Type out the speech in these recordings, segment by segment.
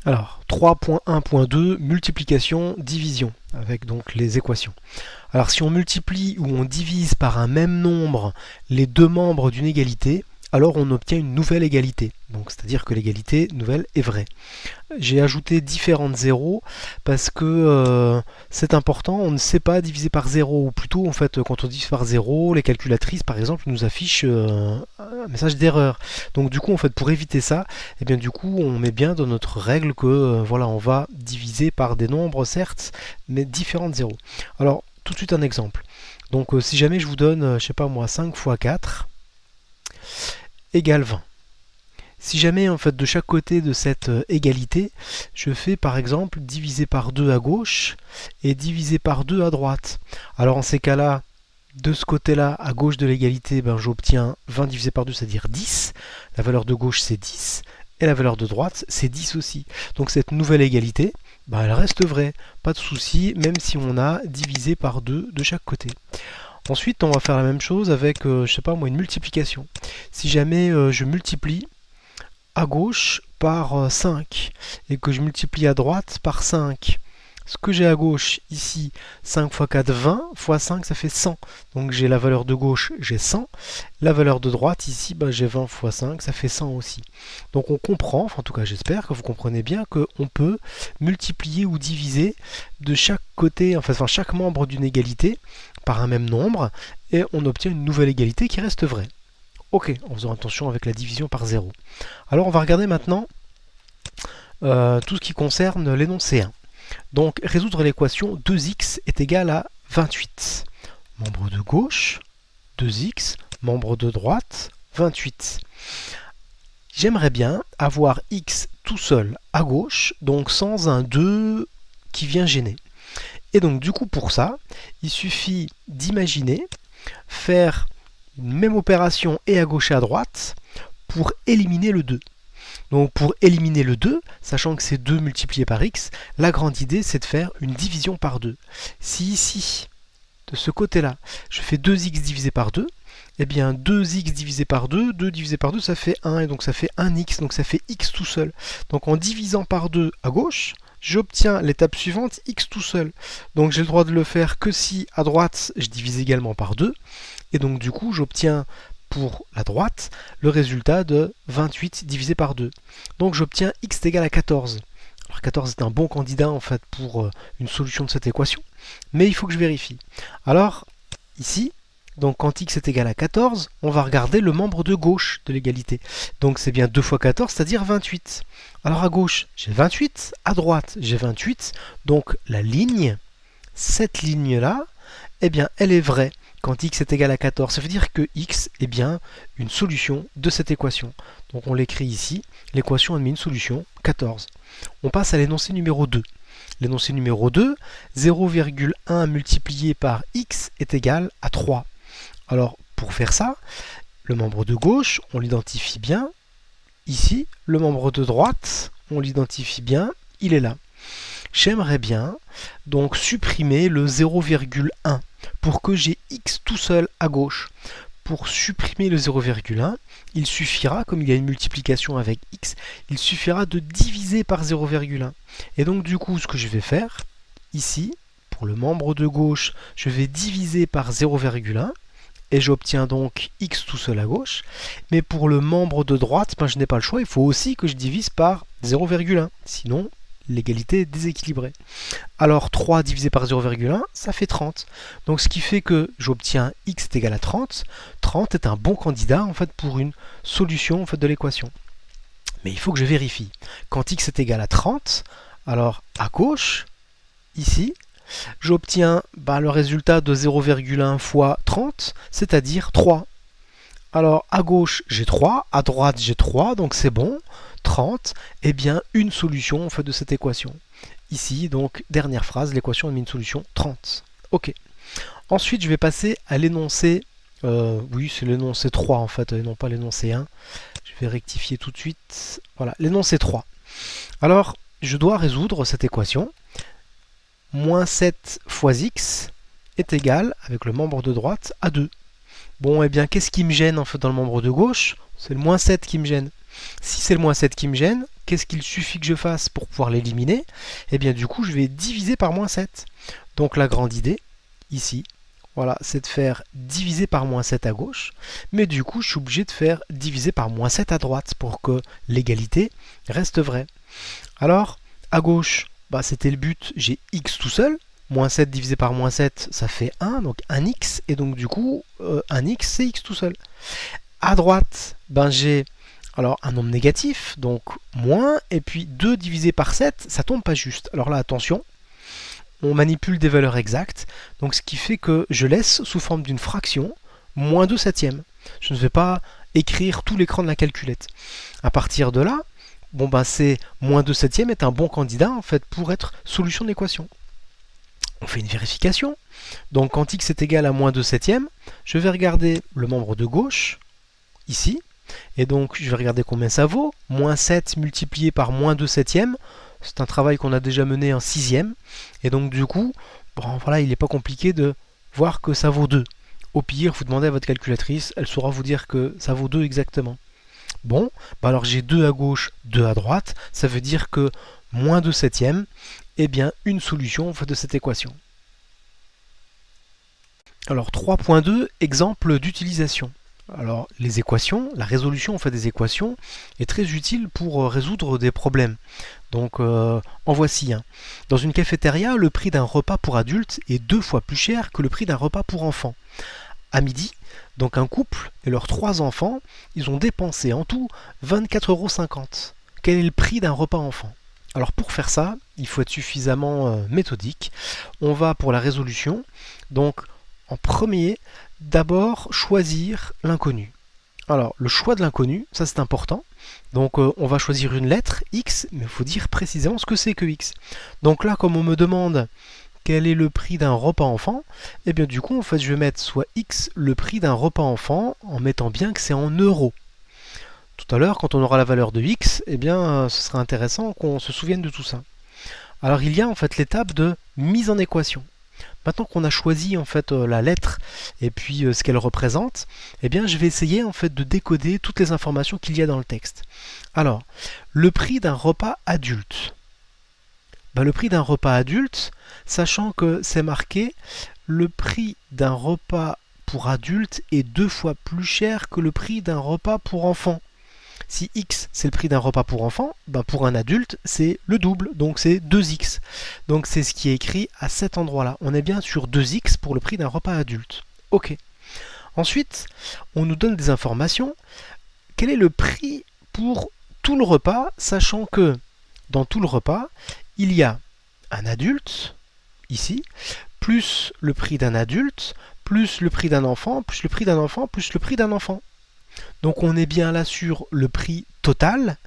Alors, 3.1.2, multiplication, division, avec donc les équations. Alors, si on multiplie ou on divise par un même nombre les deux membres d'une égalité, alors on obtient une nouvelle égalité. Donc, c'est-à-dire que l'égalité nouvelle est vraie. J'ai ajouté différentes zéros parce que c'est important, on ne sait pas diviser par 0, ou plutôt en fait quand on divise par 0, les calculatrices par exemple nous affichent un message d'erreur. Donc du coup en fait pour éviter ça, et bien du coup on met bien dans notre règle que voilà, on va diviser par des nombres certes, mais différentes zéros. Alors tout de suite un exemple. Donc si jamais je vous donne, je sais pas moi, 5 fois 4 égale 20. Si jamais en fait de chaque côté de cette égalité, je fais par exemple diviser par 2 à gauche et diviser par 2 à droite. Alors en ces cas-là, de ce côté-là, à gauche de l'égalité, ben, j'obtiens 20 divisé par 2, c'est-à-dire 10. La valeur de gauche c'est 10 et la valeur de droite c'est 10 aussi. Donc cette nouvelle égalité, ben, elle reste vraie, pas de souci, même si on a divisé par 2 de chaque côté. Ensuite, on va faire la même chose avec, je sais pas moi, une multiplication. Si jamais je multiplie à gauche par 5 et que je multiplie à droite par 5. Ce que j'ai à gauche ici, 5 fois 4, 20, fois 5, ça fait 100. Donc j'ai la valeur de gauche, j'ai 100. La valeur de droite, ici, ben, j'ai 20 fois 5, ça fait 100 aussi. Donc on comprend, enfin en tout cas j'espère que vous comprenez bien qu'on peut multiplier ou diviser de chaque côté, enfin chaque membre d'une égalité par un même nombre, et on obtient une nouvelle égalité qui reste vraie. Ok, en faisant attention avec la division par 0. Alors on va regarder maintenant tout ce qui concerne l'énoncé 1. Donc résoudre l'équation 2x est égal à 28. Membre de gauche, 2x, membre de droite, 28. J'aimerais bien avoir x tout seul à gauche, donc sans un 2 qui vient gêner. Et donc du coup pour ça, il suffit d'imaginer faire une même opération et à gauche et à droite pour éliminer le 2. Donc pour éliminer le 2, sachant que c'est 2 multiplié par x, la grande idée c'est de faire une division par 2. Si ici, de ce côté-là, je fais 2x divisé par 2, eh bien 2x divisé par 2, 2 divisé par 2 ça fait 1, et donc ça fait 1x, donc ça fait x tout seul. Donc en divisant par 2 à gauche, j'obtiens l'étape suivante, x tout seul. Donc j'ai le droit de le faire que si à droite je divise également par 2, et donc du coup j'obtiens pour la droite le résultat de 28 divisé par 2. Donc j'obtiens x est égal à 14. Alors 14 est un bon candidat en fait pour une solution de cette équation, mais il faut que je vérifie. Alors ici, donc quand x est égal à 14, on va regarder le membre de gauche de l'égalité. Donc c'est bien 2 fois 14, c'est-à-dire 28. Alors à gauche, j'ai 28, à droite, j'ai 28, donc la ligne, cette ligne-là, eh bien elle est vraie quand x est égal à 14. Ça veut dire que x est bien une solution de cette équation. Donc on l'écrit ici, l'équation admet une solution 14. On passe à l'énoncé numéro 2. L'énoncé numéro 2, 0,1 multiplié par x est égal à 3. Alors pour faire ça, le membre de gauche, on l'identifie bien. Ici, le membre de droite, on l'identifie bien, il est là. J'aimerais bien donc supprimer le 0,1 pour que j'ai x tout seul à gauche. Pour supprimer le 0,1, il suffira, comme il y a une multiplication avec x, il suffira de diviser par 0,1. Et donc du coup, ce que je vais faire, ici, pour le membre de gauche, je vais diviser par 0,1, et j'obtiens donc x tout seul à gauche. Mais pour le membre de droite, ben, je n'ai pas le choix, il faut aussi que je divise par 0,1. Sinon, l'égalité est déséquilibrée. Alors 3 divisé par 0,1, ça fait 30. Donc ce qui fait que j'obtiens x est égal à 30. 30 est un bon candidat en fait pour une solution en fait, de l'équation. Mais il faut que je vérifie. Quand x est égal à 30, alors à gauche, ici, j'obtiens le résultat de 0,1 fois 30, c'est-à-dire 3. Alors à gauche j'ai 3, à droite j'ai 3, donc c'est bon. 30 est bien une solution en fait, de cette équation. Ici, donc, dernière phrase, l'équation admet une solution 30. Ok. Ensuite, je vais passer à l'énoncé, oui, c'est l'énoncé 3 en fait, et non pas l'énoncé 1. Je vais rectifier tout de suite. Voilà, l'énoncé 3. Alors, je dois résoudre cette équation. Moins 7 fois x est égal, avec le membre de droite, à 2. Bon, et bien, qu'est-ce qui me gêne en fait dans le membre de gauche? C'est le moins 7 qui me gêne. Si c'est le moins 7 qui me gêne, qu'est-ce qu'il suffit que je fasse pour pouvoir l'éliminer? Eh bien du coup, je vais diviser par moins 7. Donc la grande idée, ici, voilà, c'est de faire diviser par moins 7 à gauche, mais du coup, je suis obligé de faire diviser par moins 7 à droite pour que l'égalité reste vraie. Alors, à gauche, c'était le but, j'ai x tout seul, moins 7 divisé par moins 7, ça fait 1, donc 1x, et donc du coup, 1x, c'est x tout seul. À droite, j'ai alors un nombre négatif, donc moins, et puis 2 divisé par 7, ça tombe pas juste. Alors là, attention, on manipule des valeurs exactes, donc ce qui fait que je laisse sous forme d'une fraction moins 2 septièmes. Je ne vais pas écrire tout l'écran de la calculette. À partir de là, c'est moins 2 septièmes est un bon candidat en fait pour être solution de l'équation. On fait une vérification. Donc quand x est égal à moins 2 septièmes, je vais regarder le membre de gauche, ici, et donc je vais regarder combien ça vaut. Moins 7 multiplié par moins 2 septièmes, c'est un travail qu'on a déjà mené en 6e, et donc du coup, voilà, il n'est pas compliqué de voir que ça vaut 2. Au pire, vous demandez à votre calculatrice, elle saura vous dire que ça vaut 2 exactement. Bon, alors j'ai 2 à gauche, 2 à droite, ça veut dire que moins 2 septièmes, eh bien une solution de cette équation. Alors 3.2, exemple d'utilisation. Alors les équations, la résolution des équations est très utile pour résoudre des problèmes. Donc en voici un. Dans une cafétéria, le prix d'un repas pour adultes est 2 fois plus cher que le prix d'un repas pour enfants. À midi, donc un couple et leurs 3 enfants, ils ont dépensé en tout 24,50 €. Quel est le prix d'un repas enfant? Alors pour faire ça, il faut être suffisamment méthodique. On va pour la résolution, donc en premier, d'abord choisir l'inconnu. Alors le choix de l'inconnu, ça c'est important. Donc on va choisir une lettre, x, mais il faut dire précisément ce que c'est que x. Donc là, comme on me demande quel est le prix d'un repas enfant, et bien du coup, en fait, je vais mettre soit x, le prix d'un repas enfant, en mettant bien que c'est en euros. Tout à l'heure, quand on aura la valeur de x, eh bien, ce sera intéressant qu'on se souvienne de tout ça. Alors il y a en fait l'étape de mise en équation. Maintenant qu'on a choisi en fait la lettre et puis ce qu'elle représente, eh bien je vais essayer en fait de décoder toutes les informations qu'il y a dans le texte. Alors, le prix d'un repas adulte. Le prix d'un repas adulte, sachant que c'est marqué, le prix d'un repas pour adulte est 2 fois plus cher que le prix d'un repas pour enfant. Si x c'est le prix d'un repas pour enfant, pour un adulte c'est le double, donc c'est 2x. Donc c'est ce qui est écrit à cet endroit-là. On est bien sur 2x pour le prix d'un repas adulte. Ok. Ensuite, on nous donne des informations. Quel est le prix pour tout le repas, sachant que dans tout le repas, il y a un adulte, ici, plus le prix d'un adulte, plus le prix d'un enfant, plus le prix d'un enfant, plus le prix d'un enfant. Donc on est bien là sur le prix total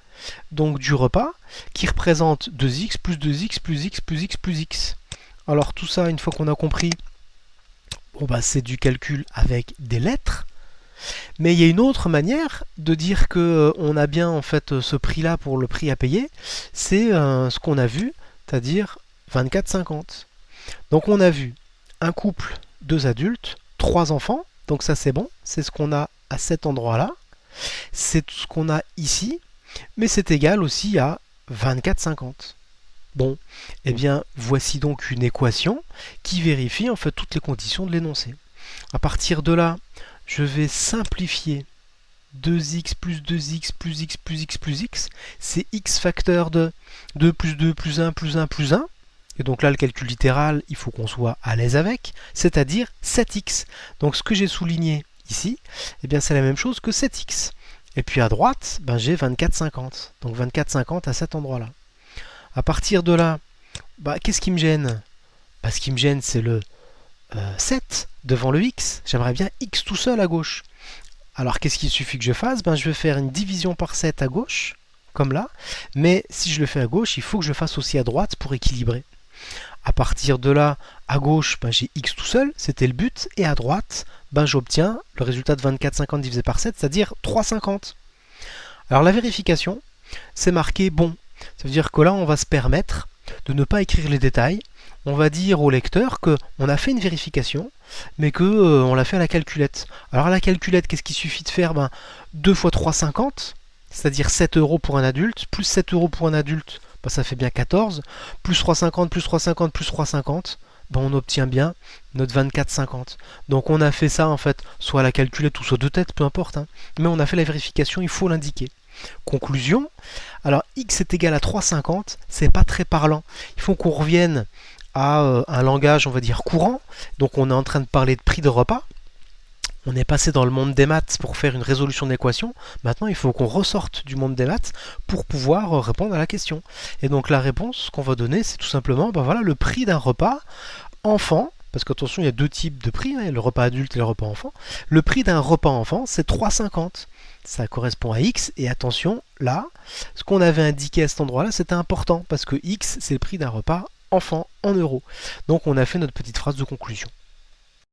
donc du repas qui représente 2x plus 2x plus x plus x plus x. Alors tout ça, une fois qu'on a compris, c'est du calcul avec des lettres. Mais il y a une autre manière de dire que on a bien en fait ce prix-là pour le prix à payer, c'est ce qu'on a vu, c'est-à-dire 24,50. Donc on a vu un couple, 2 adultes, 3 enfants, donc ça c'est bon, c'est ce qu'on a à cet endroit-là, c'est tout ce qu'on a ici, mais c'est égal aussi à 24,50. Bon, eh bien voici donc une équation qui vérifie en fait toutes les conditions de l'énoncé. À partir de là, je vais simplifier 2x plus 2x plus x plus x plus x, c'est x facteur de 2 plus 2 plus 1 plus 1 plus 1. Et donc là, le calcul littéral, il faut qu'on soit à l'aise avec, c'est-à-dire 7x. Donc ce que j'ai souligné ici, eh bien c'est la même chose que 7x. Et puis à droite, j'ai 24,50. Donc 24,50 à cet endroit-là. À partir de là, qu'est-ce qui me gêne? Ce qui me gêne, c'est le 7 devant le x. J'aimerais bien x tout seul à gauche. Alors qu'est-ce qu'il suffit que je fasse? Je vais faire une division par 7 à gauche, comme là. Mais si je le fais à gauche, il faut que je le fasse aussi à droite pour équilibrer. À partir de là, à gauche, j'ai x tout seul, c'était le but, et à droite, j'obtiens le résultat de 24,50 divisé par 7, c'est-à-dire 3,50. Alors la vérification, c'est marqué bon. Ça veut dire que là, on va se permettre de ne pas écrire les détails. On va dire au lecteur qu'on a fait une vérification, mais qu'on l'a fait à la calculette. Alors à la calculette, qu'est-ce qu'il suffit de faire? 2 fois 3,50, c'est-à-dire 7 euros pour un adulte, plus 7 euros pour un adulte, bah, ça fait bien 14, plus 3,50, plus 3,50, plus 3,50, bah, on obtient bien notre 24,50. Donc on a fait ça en fait, soit à la calculette ou soit de tête, peu importe, hein. Mais on a fait la vérification, il faut l'indiquer. Conclusion, alors x est égal à 3,50, c'est pas très parlant. Il faut qu'on revienne à un langage, on va dire, courant. Donc on est en train de parler de prix de repas. On est passé dans le monde des maths pour faire une résolution d'équation. Maintenant, il faut qu'on ressorte du monde des maths pour pouvoir répondre à la question. Et donc la réponse qu'on va donner, c'est tout simplement ben voilà, le prix d'un repas enfant. Parce qu'attention, il y a deux types de prix, hein, le repas adulte et le repas enfant. Le prix d'un repas enfant, c'est 3,50. Ça correspond à X. Et attention, là, ce qu'on avait indiqué à cet endroit-là, c'était important. Parce que X, c'est le prix d'un repas enfant en euros. Donc on a fait notre petite phrase de conclusion.